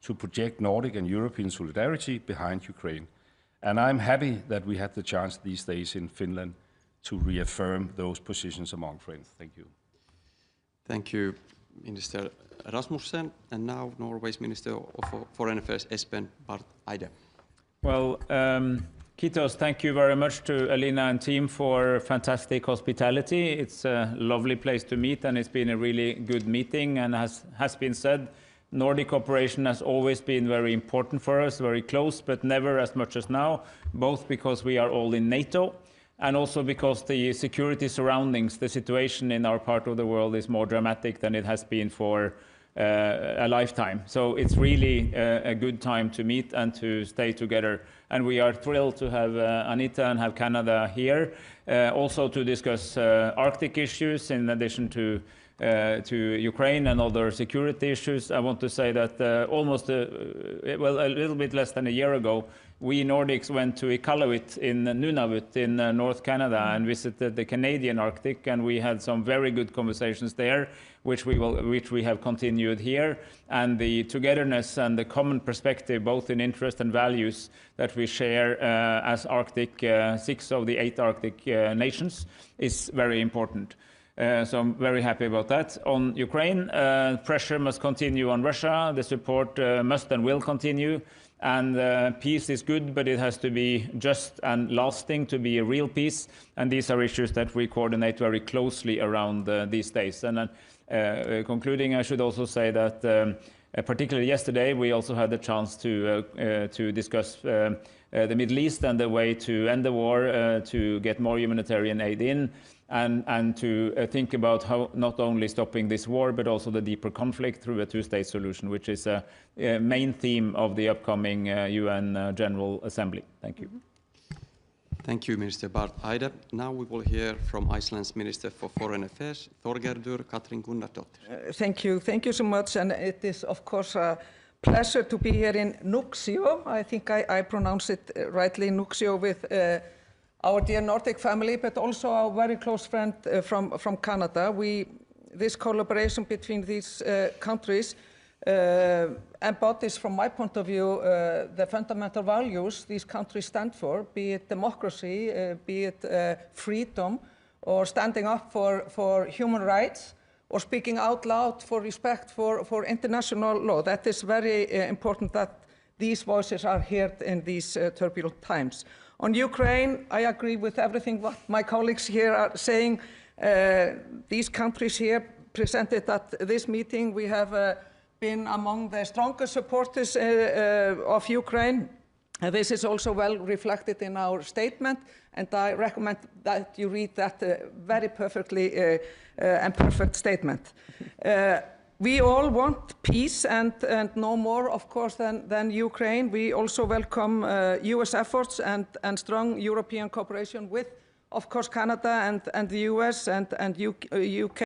to project Nordic and European solidarity behind Ukraine. And I'm happy that we had the chance these days in Finland to reaffirm those positions among friends. Thank you. Thank you, Minister Rasmussen. And now Norway's Minister of Foreign Affairs, Espen, Barth, Eide. Well, Kitos, thank you very much to Elina and team for fantastic hospitality. It's a lovely place to meet, and it's been a really good meeting. And as has been said, Nordic cooperation has always been very important for us, very close, but never as much as now, both because we are all in NATO and also because the security surroundings, the situation in our part of the world is more dramatic than it has been for a lifetime. So it's really a good time to meet and to stay together. And we are thrilled to have Anita and have Canada here, also to discuss Arctic issues in addition to Ukraine and other security issues. I want to say that well, a little bit less than a year ago, we Nordics went to Iqaluit in Nunavut in North Canada and visited the Canadian Arctic, and we had some very good conversations there, which we have continued here. And the togetherness and the common perspective, both in interest and values, that we share as Arctic, 6 of the 8 Arctic nations, is very important. So I'm very happy about that. On Ukraine, pressure must continue on Russia. The support must and will continue. And peace is good, but it has to be just and lasting to be a real peace. And these are issues that we coordinate very closely around these days. And concluding, I should also say that particularly yesterday, we also had the chance to discuss the Middle East and the way to end the war, to get more humanitarian aid in, and to think about how not only stopping this war, but also the deeper conflict through a two-state solution, which is a main theme of the upcoming UN General Assembly. Thank you. Thank you, Minister Barth Eide. Now we will hear from Iceland's Minister for Foreign Affairs, Þorgerður Katrín Gunnardóttir. Thank you. Thank you so much. And it is, of course, a pleasure to be here in Nuuksio. I think I pronounce it rightly, Nuuksio, with our dear Nordic family, but also our very close friend from Canada. This collaboration between these countries embodies, from my point of view, the fundamental values these countries stand for, be it democracy, be it freedom, or standing up for human rights, or speaking out loud for respect for international law. That is very important that these voices are heard in these turbulent times. On Ukraine, I agree with everything what my colleagues here are saying. These countries here presented at this meeting, we have been among the strongest supporters of Ukraine. This is also well reflected in our statement, and I recommend that you read that very perfectly and perfect statement. We all want peace and no more, of course, than Ukraine. We also welcome US efforts and strong European cooperation with, of course, Canada and the US and UK.